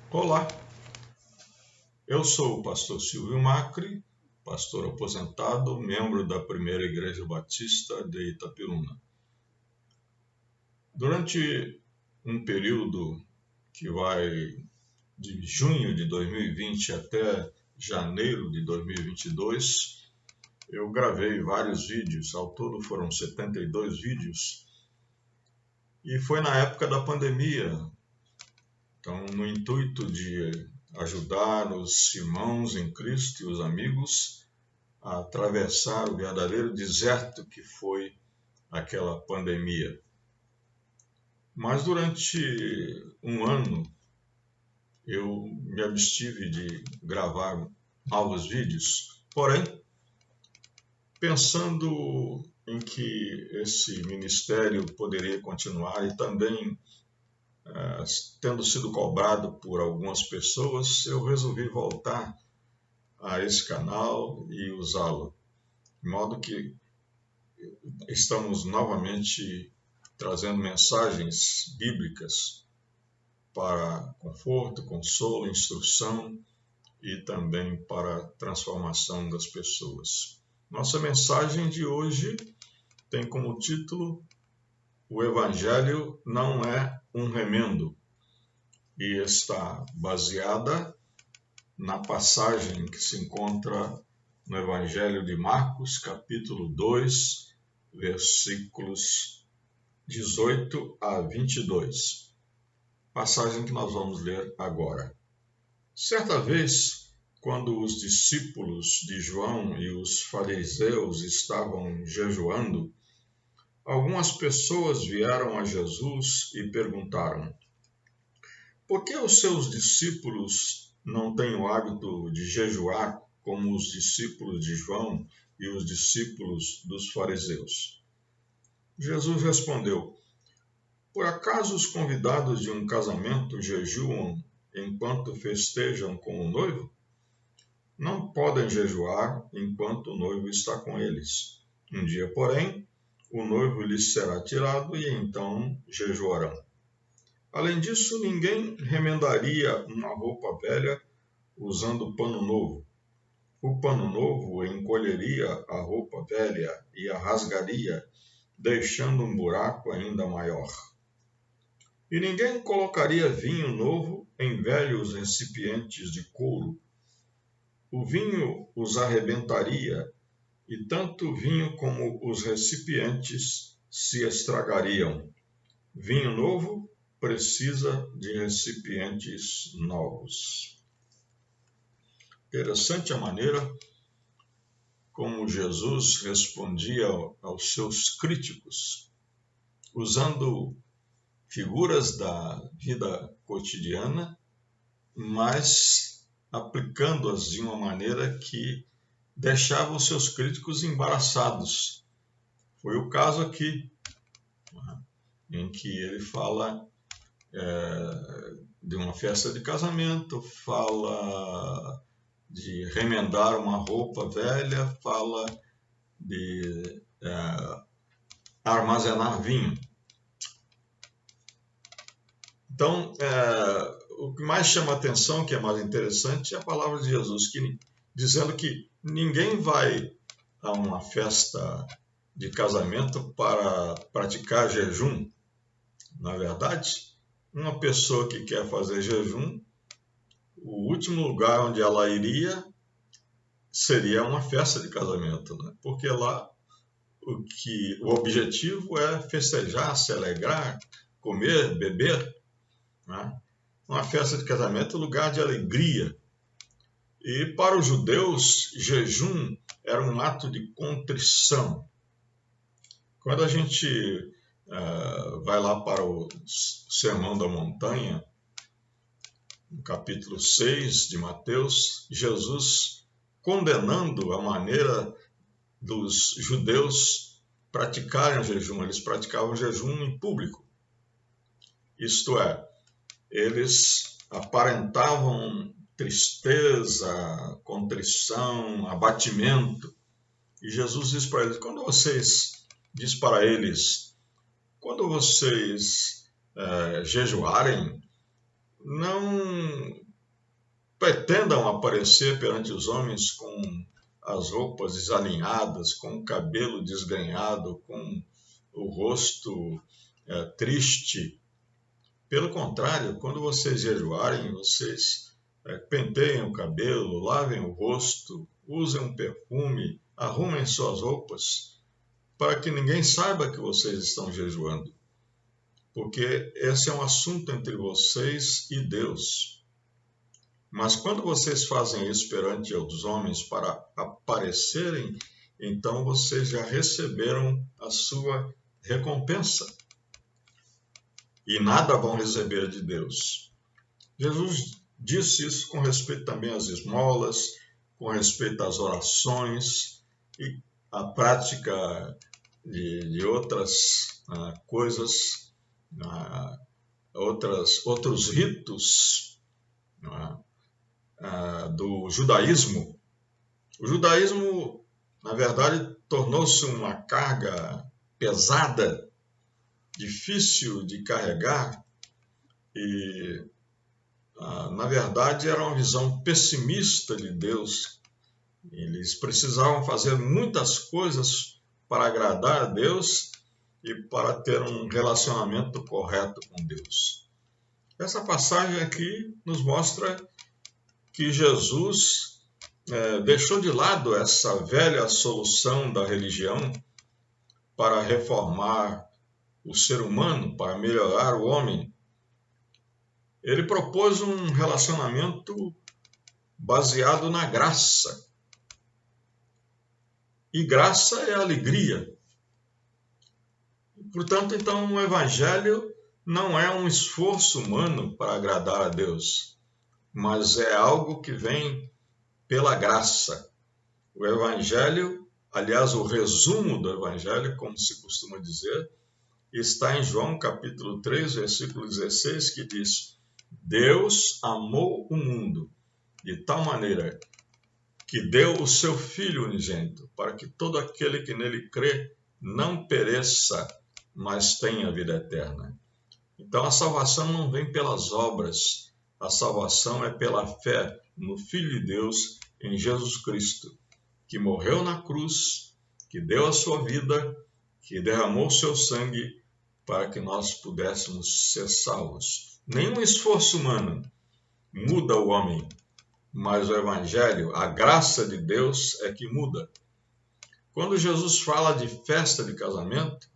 Olá, eu sou o pastor Silvio Macri, pastor aposentado, membro da Primeira Igreja Batista de Itapiruna. Durante um período que vai de junho de 2020 até janeiro de 2022, eu gravei vários vídeos, ao todo foram 72 vídeos, e foi na época da pandemia. Então, no intuito de ajudar os irmãos em Cristo e os amigos a atravessar o verdadeiro deserto que foi aquela pandemia. Mas durante um ano eu me abstive de gravar novos vídeos, porém, pensando em que esse ministério poderia continuar e também tendo sido cobrado por algumas pessoas, eu resolvi voltar a esse canal e usá-lo, de modo que estamos novamente trazendo mensagens bíblicas para conforto, consolo, instrução e também para transformação das pessoas. Nossa mensagem de hoje tem como título: O Evangelho não é um remendo, e está baseada na passagem que se encontra no Evangelho de Marcos, capítulo 2, versículos 18 a 22. Passagem que nós vamos ler agora. Certa vez, quando os discípulos de João e os fariseus estavam jejuando, algumas pessoas vieram a Jesus e perguntaram: por que os seus discípulos não têm o hábito de jejuar como os discípulos de João e os discípulos dos fariseus? Jesus respondeu: por acaso os convidados de um casamento jejuam enquanto festejam com o noivo? Não podem jejuar enquanto o noivo está com eles. Um dia, porém, o noivo lhes será tirado e então jejuarão. Além disso, ninguém remendaria uma roupa velha usando pano novo. O pano novo encolheria a roupa velha e a rasgaria, deixando um buraco ainda maior. E ninguém colocaria vinho novo em velhos recipientes de couro. O vinho os arrebentaria, e tanto o vinho como os recipientes se estragariam. Vinho novo precisa de recipientes novos. Interessante a maneira como Jesus respondia aos seus críticos, usando figuras da vida cotidiana, mas aplicando-as de uma maneira que deixava os seus críticos embaraçados. Foi o caso aqui, em que ele fala de uma festa de casamento, fala de remendar uma roupa velha, fala de armazenar vinho. Então, o que mais chama a atenção, que é mais interessante, é a palavra de Jesus, dizendo que ninguém vai a uma festa de casamento para praticar jejum. Na verdade, uma pessoa que quer fazer jejum, o último lugar onde ela iria seria uma festa de casamento, né? Porque lá o objetivo é festejar, se alegrar, comer, beber, né? Uma festa de casamento é lugar de alegria. E para os judeus, jejum era um ato de contrição. Quando a gente vai lá para o Sermão da Montanha, no capítulo 6 de Mateus, Jesus condenando a maneira dos judeus praticarem o jejum. Eles praticavam jejum em público. Isto é, eles aparentavam tristeza, contrição, abatimento. E Jesus diz para eles, quando vocês jejuarem, não pretendam aparecer perante os homens com as roupas desalinhadas, com o cabelo desgrenhado, com o rosto triste. Pelo contrário, quando vocês jejuarem, vocês penteiem o cabelo, lavem o rosto, usem um perfume, arrumem suas roupas, para que ninguém saiba que vocês estão jejuando. Porque esse é um assunto entre vocês e Deus. Mas quando vocês fazem isso perante os homens para aparecerem, então vocês já receberam a sua recompensa. E nada vão receber de Deus. Jesus disse isso com respeito também às esmolas, com respeito às orações e à prática de outras coisas, outros ritos do judaísmo. O judaísmo, na verdade, tornou-se uma carga pesada, difícil de carregar e, na verdade, era uma visão pessimista de Deus. Eles precisavam fazer muitas coisas para agradar a Deus e para ter um relacionamento correto com Deus. Essa passagem aqui nos mostra que Jesus deixou de lado essa velha solução da religião para reformar o ser humano, para melhorar o homem. Ele propôs um relacionamento baseado na graça. E graça é alegria. Portanto, então, o Evangelho não é um esforço humano para agradar a Deus, mas é algo que vem pela graça. O Evangelho, aliás, o resumo do Evangelho, como se costuma dizer, está em João capítulo 3, versículo 16, que diz: Deus amou o mundo de tal maneira que deu o seu Filho unigênito, para que todo aquele que nele crê não pereça, mas tenha vida eterna. Então a salvação não vem pelas obras, a salvação é pela fé no Filho de Deus, em Jesus Cristo, que morreu na cruz, que deu a sua vida, que derramou o seu sangue para que nós pudéssemos ser salvos. Nenhum esforço humano muda o homem, mas o Evangelho, a graça de Deus é que muda. Quando Jesus fala de festa de casamento,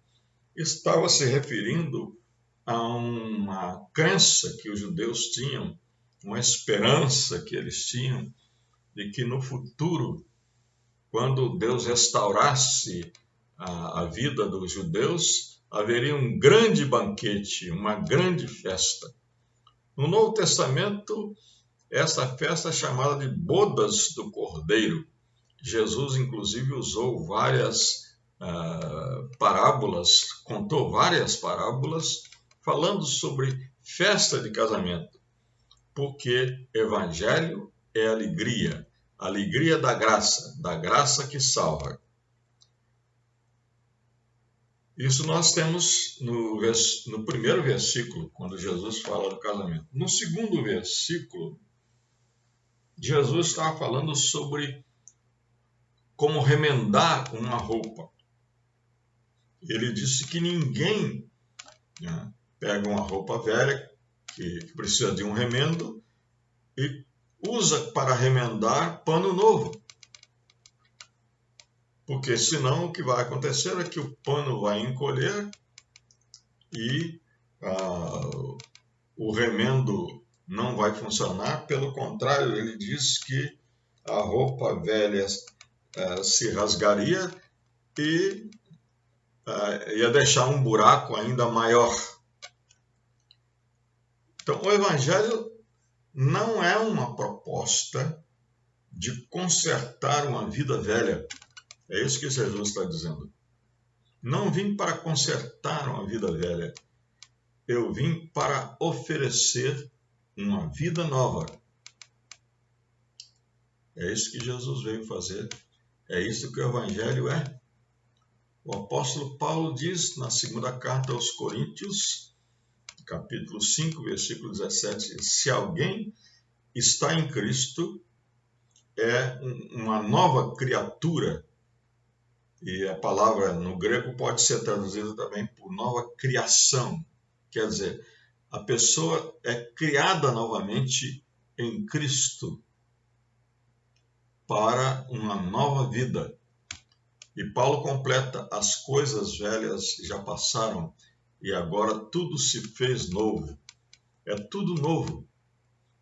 estava se referindo a uma crença que os judeus tinham, uma esperança que eles tinham de que no futuro, quando Deus restaurasse a vida dos judeus, haveria um grande banquete, uma grande festa. No Novo Testamento, essa festa é chamada de Bodas do Cordeiro. Jesus, inclusive, usou várias parábolas, contou várias parábolas falando sobre festa de casamento, porque Evangelho é alegria, alegria da graça que salva. Isso nós temos no primeiro versículo, quando Jesus fala do casamento. No segundo versículo, Jesus estava falando sobre como remendar uma roupa. Ele disse que ninguém pega uma roupa velha, que precisa de um remendo, e usa para remendar pano novo. Porque senão o que vai acontecer é que o pano vai encolher e o remendo não vai funcionar. Pelo contrário, ele diz que a roupa velha se rasgaria e ia deixar um buraco ainda maior. Então, o Evangelho não é uma proposta de consertar uma vida velha. É isso que Jesus está dizendo. Não vim para consertar uma vida velha. Eu vim para oferecer uma vida nova. É isso que Jesus veio fazer. É isso que o Evangelho é. O apóstolo Paulo diz na segunda carta aos Coríntios, capítulo 5, versículo 17, se alguém está em Cristo, é uma nova criatura. E a palavra no grego pode ser traduzida também por nova criação. Quer dizer, a pessoa é criada novamente em Cristo para uma nova vida. E Paulo completa: as coisas velhas já passaram e agora tudo se fez novo. É tudo novo.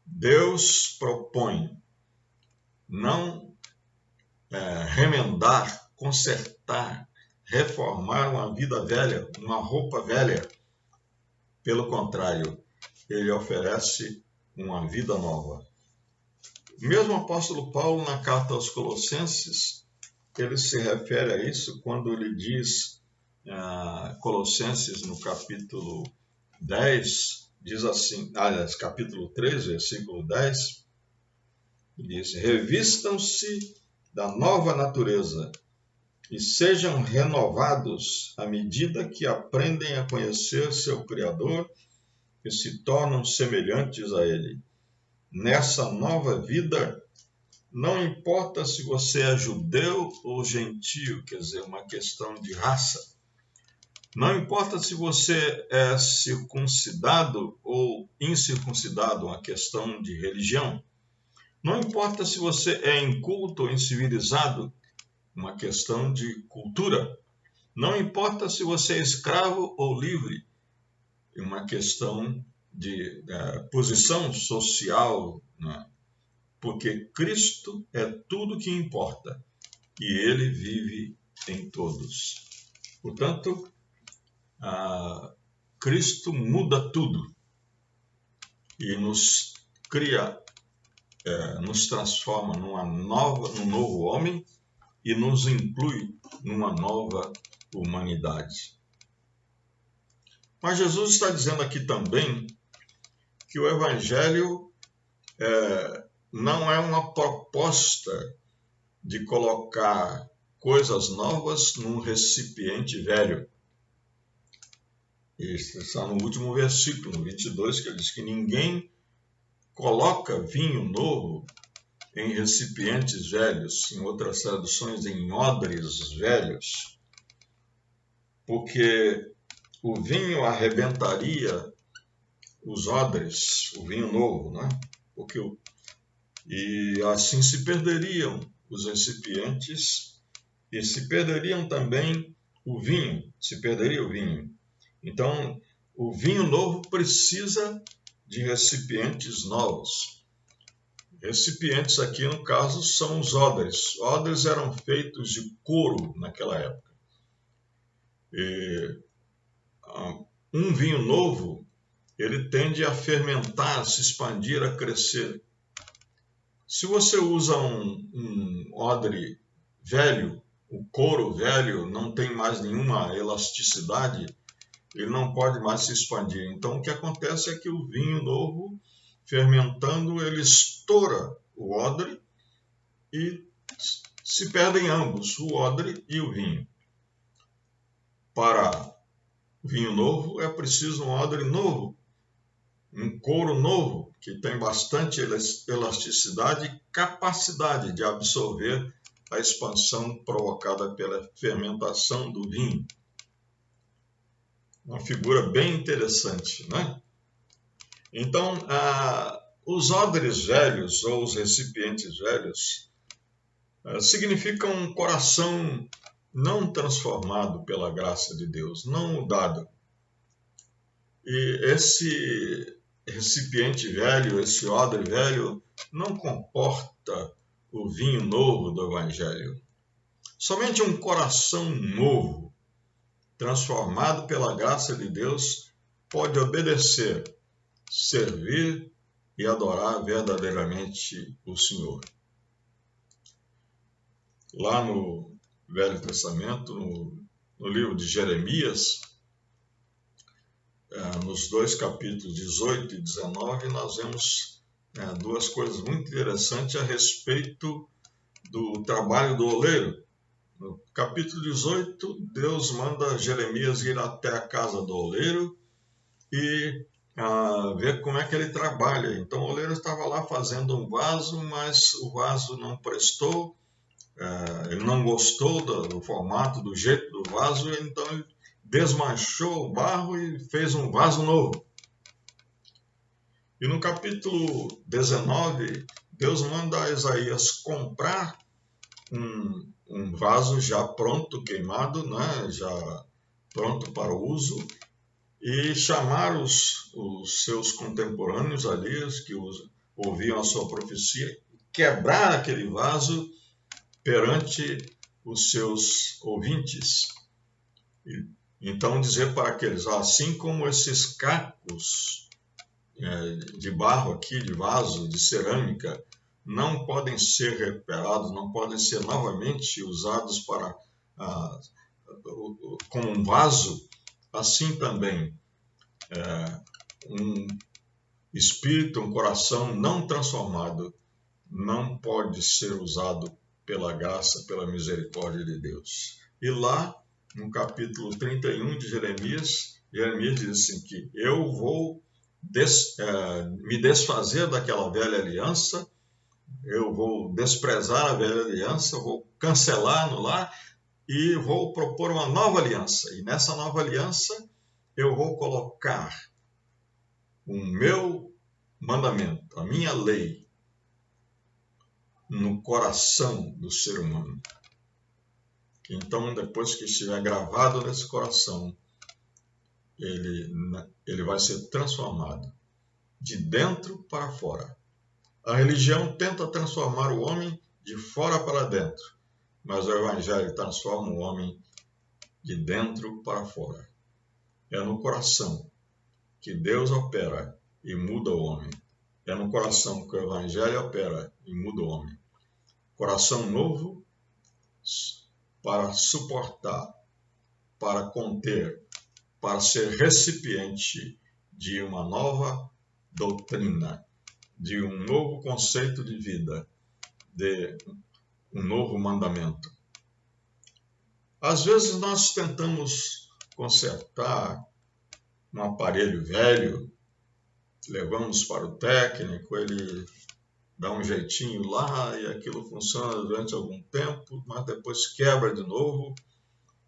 Deus propõe não remendar, consertar, reformar uma vida velha, uma roupa velha. Pelo contrário, ele oferece uma vida nova. O mesmo apóstolo Paulo, na carta aos Colossenses, ele se refere a isso quando ele diz, Colossenses no capítulo 10, diz assim, capítulo 3, versículo 10, diz: revistam-se da nova natureza e sejam renovados à medida que aprendem a conhecer seu Criador e se tornam semelhantes a Ele. Nessa nova vida, não importa se você é judeu ou gentio, quer dizer, uma questão de raça. Não importa se você é circuncidado ou incircuncidado, uma questão de religião. Não importa se você é inculto ou incivilizado, uma questão de cultura. Não importa se você é escravo ou livre, uma questão de posição social, né? Porque Cristo é tudo que importa e Ele vive em todos. Portanto, Cristo muda tudo e nos cria, nos transforma num novo homem e nos inclui numa nova humanidade. Mas Jesus está dizendo aqui também que o Evangelho não é uma proposta de colocar coisas novas num recipiente velho. Isso está no último versículo, no 22, que ele diz que ninguém coloca vinho novo em recipientes velhos, em outras traduções, em odres velhos, porque o vinho arrebentaria os odres, o vinho novo, né? E assim se perderiam os recipientes e se perderiam também o vinho, se perderia o vinho. Então, o vinho novo precisa de recipientes novos. Recipientes aqui, no caso, são os odres. Odres eram feitos de couro naquela época. E um vinho novo, ele tende a fermentar, a se expandir, a crescer. Se você usa um odre velho, o couro velho não tem mais nenhuma elasticidade, ele não pode mais se expandir. Então, o que acontece é que o vinho novo, fermentando, ele estoura o odre e se perdem ambos, o odre e o vinho. Para vinho novo, é preciso um odre novo, um couro novo, que tem bastante elasticidade e capacidade de absorver a expansão provocada pela fermentação do vinho. Uma figura bem interessante, né? Então, os odres velhos ou os recipientes velhos significam um coração não transformado pela graça de Deus, não mudado. E esse recipiente velho, esse odre velho, não comporta o vinho novo do Evangelho. Somente um coração novo, transformado pela graça de Deus, pode obedecer, servir e adorar verdadeiramente o Senhor. Lá no Velho Testamento, no livro de Jeremias, nos 2 capítulos 18 e 19, nós vemos duas coisas muito interessantes a respeito do trabalho do oleiro. No capítulo 18, Deus manda Jeremias ir até a casa do oleiro e ver como é que ele trabalha. Então o oleiro estava lá fazendo um vaso, mas o vaso não prestou, ele não gostou do formato, do jeito do vaso, então ele desmanchou o barro e fez um vaso novo. E no capítulo 19, Deus manda a Isaías comprar um vaso já pronto, queimado, né? Já pronto para o uso, e chamar os seus contemporâneos ali, os que ouviam a sua profecia, quebrar aquele vaso perante os seus ouvintes. E, então dizer para aqueles, assim como esses cacos de barro aqui, de vaso, de cerâmica, não podem ser recuperados, não podem ser novamente usados para como um vaso, assim também um espírito, um coração não transformado não pode ser usado pela graça, pela misericórdia de Deus. E lá, no capítulo 31 de Jeremias diz assim que eu vou me desfazer daquela velha aliança, eu vou desprezar a velha aliança, vou cancelar, anular e vou propor uma nova aliança. E nessa nova aliança eu vou colocar o meu mandamento, a minha lei, no coração do ser humano. Então, depois que estiver gravado nesse coração, ele vai ser transformado de dentro para fora. A religião tenta transformar o homem de fora para dentro, mas o Evangelho transforma o homem de dentro para fora. É no coração que Deus opera e muda o homem. É no coração que o Evangelho opera e muda o homem. Coração novo para suportar, para conter, para ser recipiente de uma nova doutrina, de um novo conceito de vida, de um novo mandamento. Às vezes nós tentamos consertar um aparelho velho, levamos para o técnico, ele dá um jeitinho lá e aquilo funciona durante algum tempo, mas depois quebra de novo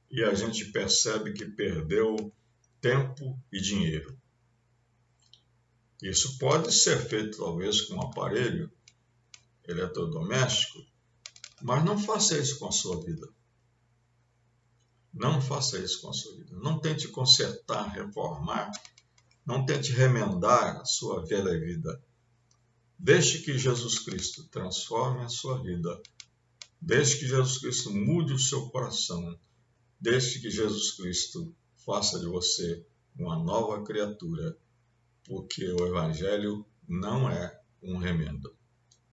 e a gente percebe que perdeu tempo e dinheiro. Isso pode ser feito talvez com um aparelho eletrodoméstico, mas não faça isso com a sua vida. Não faça isso com a sua vida. Não tente consertar, reformar, não tente remendar a sua velha vida. Deixe que Jesus Cristo transforme a sua vida. Deixe que Jesus Cristo mude o seu coração. Deixe que Jesus Cristo faça de você uma nova criatura, porque o Evangelho não é um remendo.